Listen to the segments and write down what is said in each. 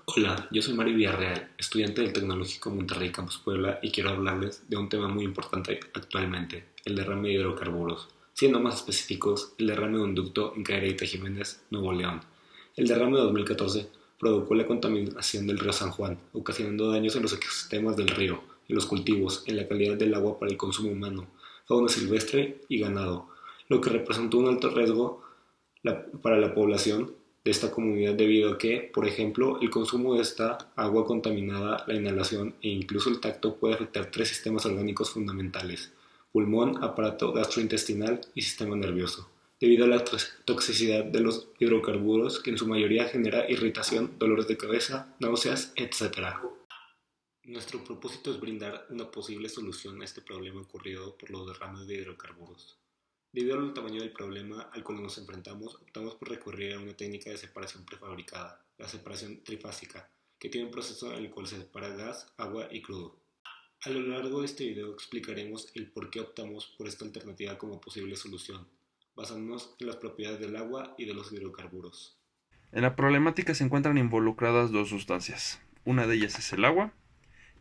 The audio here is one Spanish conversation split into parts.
Hola, yo soy Mario Villarreal, estudiante del Tecnológico Monterrey Campus Puebla y quiero hablarles de un tema muy importante actualmente, el derrame de hidrocarburos. Siendo más específicos, el derrame de un ducto en Cadereyta Jiménez, Nuevo León. El derrame de 2014 provocó la contaminación del río San Juan, ocasionando daños en los ecosistemas del río, en los cultivos, en la calidad del agua para el consumo humano, fauna silvestre y ganado, lo que representó un alto riesgo para la población de esta comunidad debido a que, por ejemplo, el consumo de esta agua contaminada, la inhalación e incluso el tacto puede afectar tres sistemas orgánicos fundamentales: pulmón, aparato gastrointestinal y sistema nervioso, debido a la toxicidad de los hidrocarburos que en su mayoría genera irritación, dolores de cabeza, náuseas, etc. Nuestro propósito es brindar una posible solución a este problema ocurrido por los derrames de hidrocarburos. Debido al tamaño del problema al cual nos enfrentamos, optamos por recurrir a una técnica de separación prefabricada, la separación trifásica, que tiene un proceso en el cual se separa gas, agua y crudo. A lo largo de este video explicaremos el por qué optamos por esta alternativa como posible solución, basándonos en las propiedades del agua y de los hidrocarburos. En la problemática se encuentran involucradas dos sustancias. Una de ellas es el agua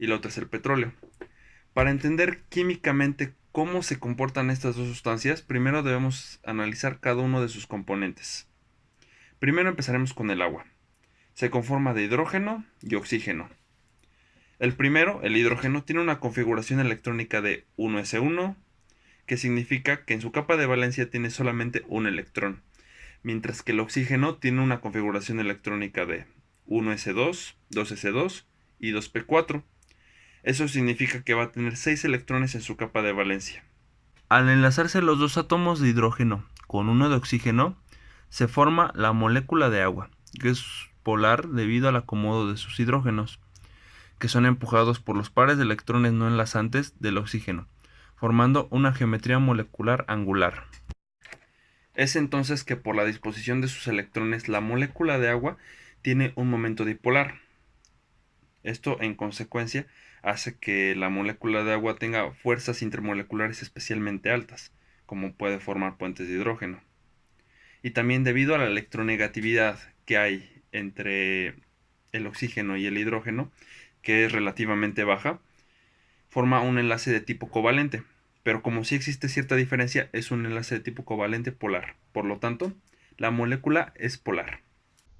y la otra es el petróleo. Para entender químicamente cómo se comportan estas dos sustancias, primero debemos analizar cada uno de sus componentes. Primero empezaremos con el agua. Se conforma de hidrógeno y oxígeno. El primero, el hidrógeno, tiene una configuración electrónica de 1s1, que significa que en su capa de valencia tiene solamente un electrón, mientras que el oxígeno tiene una configuración electrónica de 1s2, 2s2 y 2p4. Eso significa que va a tener 6 electrones en su capa de valencia. Al enlazarse los dos átomos de hidrógeno con uno de oxígeno, se forma la molécula de agua, que es polar debido al acomodo de sus hidrógenos, que son empujados por los pares de electrones no enlazantes del oxígeno, formando una geometría molecular angular. Es entonces que por la disposición de sus electrones la molécula de agua tiene un momento dipolar. Esto en consecuencia hace que la molécula de agua tenga fuerzas intermoleculares especialmente altas, como puede formar puentes de hidrógeno. Y también debido a la electronegatividad que hay entre el oxígeno y el hidrógeno, que es relativamente baja, forma un enlace de tipo covalente. Pero como sí existe cierta diferencia, es un enlace de tipo covalente polar. Por lo tanto, la molécula es polar.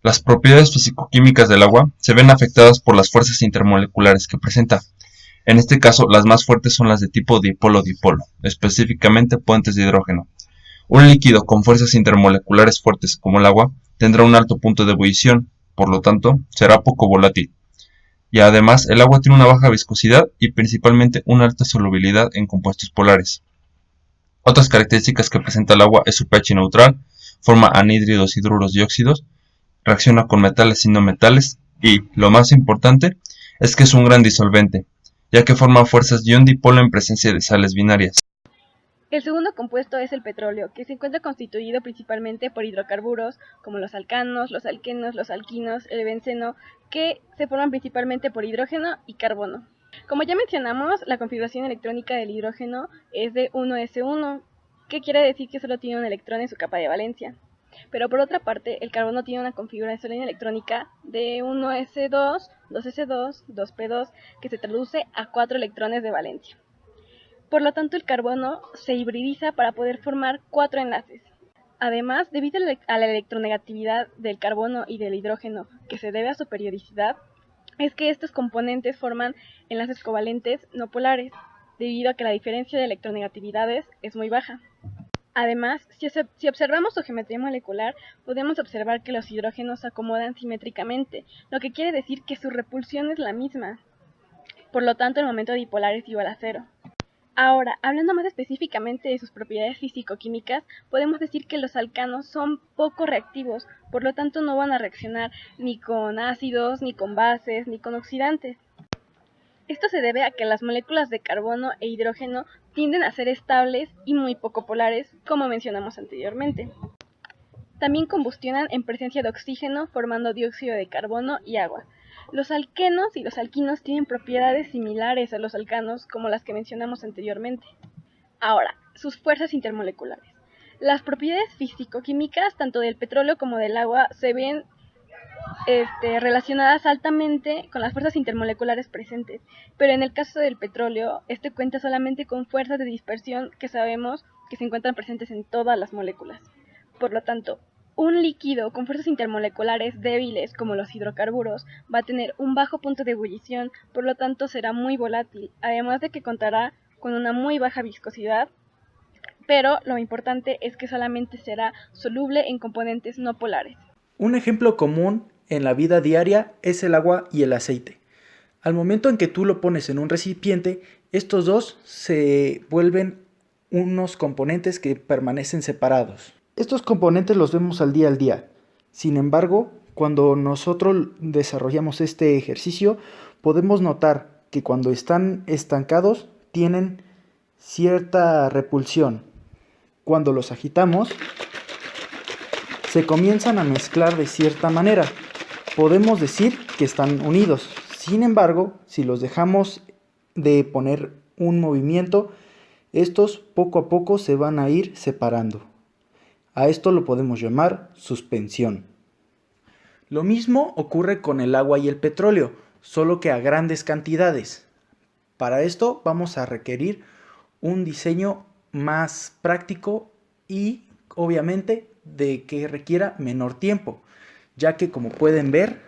Las propiedades físico-químicas del agua se ven afectadas por las fuerzas intermoleculares que presenta. En este caso, las más fuertes son las de tipo dipolo-dipolo, específicamente puentes de hidrógeno. Un líquido con fuerzas intermoleculares fuertes como el agua tendrá un alto punto de ebullición, por lo tanto, será poco volátil. Y además, el agua tiene una baja viscosidad y principalmente una alta solubilidad en compuestos polares. Otras características que presenta el agua es su pH neutral, forma anhídridos, hidruros y óxidos, reacciona con metales y no metales y, lo más importante, es que es un gran disolvente, ya que forma fuerzas ion-dipolo en presencia de sales binarias. El segundo compuesto es el petróleo, que se encuentra constituido principalmente por hidrocarburos como los alcanos, los alquenos, los alquinos, el benceno, que se forman principalmente por hidrógeno y carbono. Como ya mencionamos, la configuración electrónica del hidrógeno es de 1s1, que quiere decir que solo tiene un electrón en su capa de valencia. Pero por otra parte, el carbono tiene una configuración electrónica de 1s2, 2s2, 2p2, que se traduce a 4 electrones de valencia. Por lo tanto, el carbono se hibridiza para poder formar 4 enlaces. Además, debido a la electronegatividad del carbono y del hidrógeno, que se debe a su periodicidad, es que estos componentes forman enlaces covalentes no polares, debido a que la diferencia de electronegatividades es muy baja. Además, si observamos su geometría molecular, podemos observar que los hidrógenos se acomodan simétricamente, lo que quiere decir que su repulsión es la misma. Por lo tanto, el momento dipolar es igual a cero. Ahora, hablando más específicamente de sus propiedades físico-químicas, podemos decir que los alcanos son poco reactivos, por lo tanto no van a reaccionar ni con ácidos, ni con bases, ni con oxidantes. Esto se debe a que las moléculas de carbono e hidrógeno tienden a ser estables y muy poco polares, como mencionamos anteriormente. También combustionan en presencia de oxígeno, formando dióxido de carbono y agua. Los alquenos y los alquinos tienen propiedades similares a los alcanos, como las que mencionamos anteriormente. Ahora, sus fuerzas intermoleculares. Las propiedades físico-químicas tanto del petróleo como del agua se ven relacionadas altamente con las fuerzas intermoleculares presentes, pero en el caso del petróleo, este cuenta solamente con fuerzas de dispersión que sabemos que se encuentran presentes en todas las moléculas. Por lo tanto, un líquido con fuerzas intermoleculares débiles como los hidrocarburos va a tener un bajo punto de ebullición, por lo tanto será muy volátil, además de que contará con una muy baja viscosidad, pero lo importante es que solamente será soluble en componentes no polares. Un ejemplo común en la vida diaria es el agua y el aceite. Al momento en que tú lo pones en un recipiente, estos dos se vuelven unos componentes que permanecen separados. Estos componentes los vemos al día. Sin embargo, cuando nosotros desarrollamos este ejercicio, podemos notar que cuando están estancados tienen cierta repulsión. Cuando los agitamos, se comienzan a mezclar de cierta manera. Podemos decir que están unidos. Sin embargo, si los dejamos de poner un movimiento, estos poco a poco se van a ir separando. A esto lo podemos llamar suspensión. Lo mismo ocurre con el agua y el petróleo, solo que a grandes cantidades. Para esto vamos a requerir un diseño más práctico y obviamente de que requiera menor tiempo, ya que como pueden ver,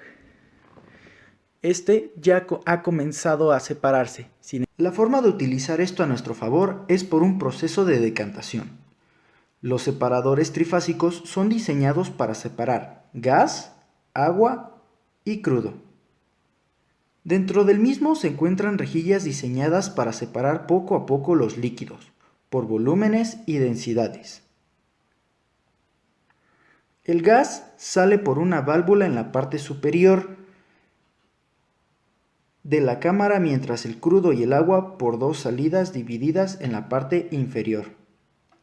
este ya ha comenzado a separarse. La forma de utilizar esto a nuestro favor es por un proceso de decantación. Los separadores trifásicos son diseñados para separar gas, agua y crudo. Dentro del mismo se encuentran rejillas diseñadas para separar poco a poco los líquidos, por volúmenes y densidades. El gas sale por una válvula en la parte superior de la cámara, mientras el crudo y el agua por dos salidas divididas en la parte inferior.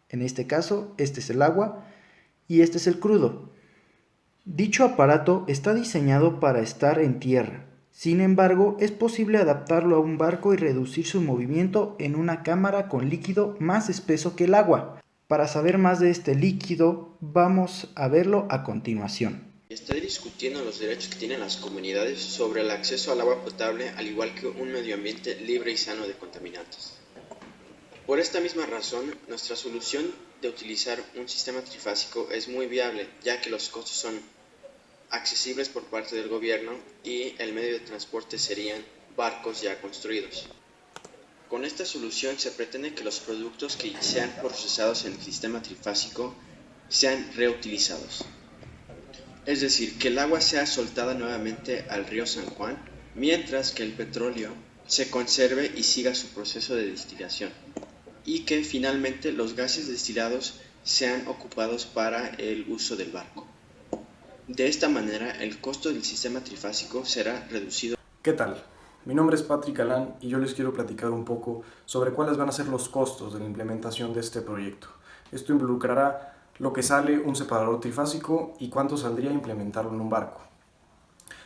En este caso, este es el agua y este es el crudo. Dicho aparato está diseñado para estar en tierra. Sin embargo, es posible adaptarlo a un barco y reducir su movimiento en una cámara con líquido más espeso que el agua. Para saber más de este líquido, vamos a verlo a continuación. Estoy discutiendo los derechos que tienen las comunidades sobre el acceso al agua potable, al igual que un medio ambiente libre y sano de contaminantes. Por esta misma razón, nuestra solución de utilizar un sistema trifásico es muy viable, ya que los costos son accesibles por parte del gobierno y el medio de transporte serían barcos ya construidos. Con esta solución se pretende que los productos que sean procesados en el sistema trifásico sean reutilizados. Es decir, que el agua sea soltada nuevamente al río San Juan, mientras que el petróleo se conserve y siga su proceso de destilación, y que finalmente los gases destilados sean ocupados para el uso del barco. De esta manera, el costo del sistema trifásico será reducido. ¿Qué tal? Mi nombre es Patrick Alán y yo les quiero platicar un poco sobre cuáles van a ser los costos de la implementación de este proyecto. Esto involucrará lo que sale un separador trifásico y cuánto saldría implementarlo en un barco.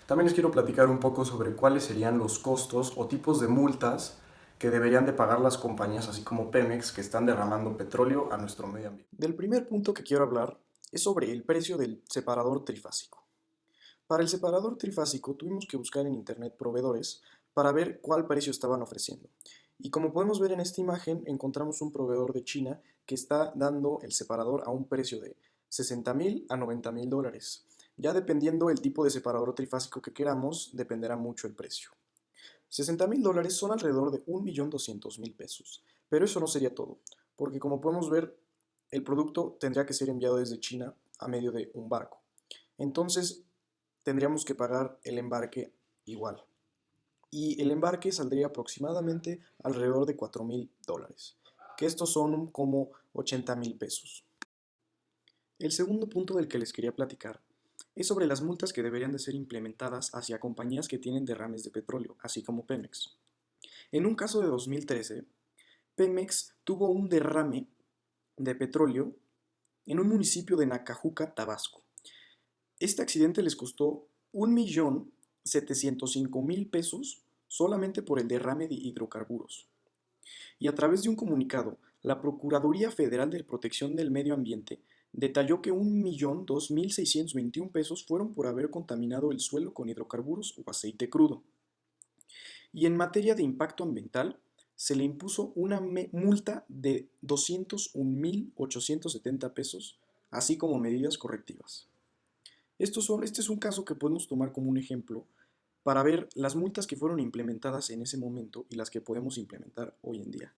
También les quiero platicar un poco sobre cuáles serían los costos o tipos de multas que deberían de pagar las compañías, así como Pemex, que están derramando petróleo a nuestro medio ambiente. Del primer punto que quiero hablar es sobre el precio del separador trifásico. Para el separador trifásico tuvimos que buscar en internet proveedores para ver cuál precio estaban ofreciendo. Y como podemos ver en esta imagen, encontramos un proveedor de China que está dando el separador a un precio de $60,000 a $90,000. Ya dependiendo el tipo de separador trifásico que queramos, dependerá mucho el precio. $60,000 son alrededor de 1.200.000 pesos, pero eso no sería todo, porque como podemos ver, el producto tendría que ser enviado desde China a medio de un barco. Entonces, tendríamos que pagar el embarque igual. Y el embarque saldría aproximadamente alrededor de $4,000, que estos son como 80,000 pesos. El segundo punto del que les quería platicar es sobre las multas que deberían de ser implementadas hacia compañías que tienen derrames de petróleo, así como Pemex. En un caso de 2013, Pemex tuvo un derrame de petróleo en un municipio de Nacajuca, Tabasco. Este accidente les costó 1.705.000 pesos solamente por el derrame de hidrocarburos. Y a través de un comunicado, la Procuraduría Federal de Protección del Medio Ambiente detalló que 1.002.621 pesos fueron por haber contaminado el suelo con hidrocarburos o aceite crudo. Y en materia de impacto ambiental, se le impuso una multa de 201.870 pesos, así como medidas correctivas. Este es un caso que podemos tomar como un ejemplo para ver las multas que fueron implementadas en ese momento y las que podemos implementar hoy en día.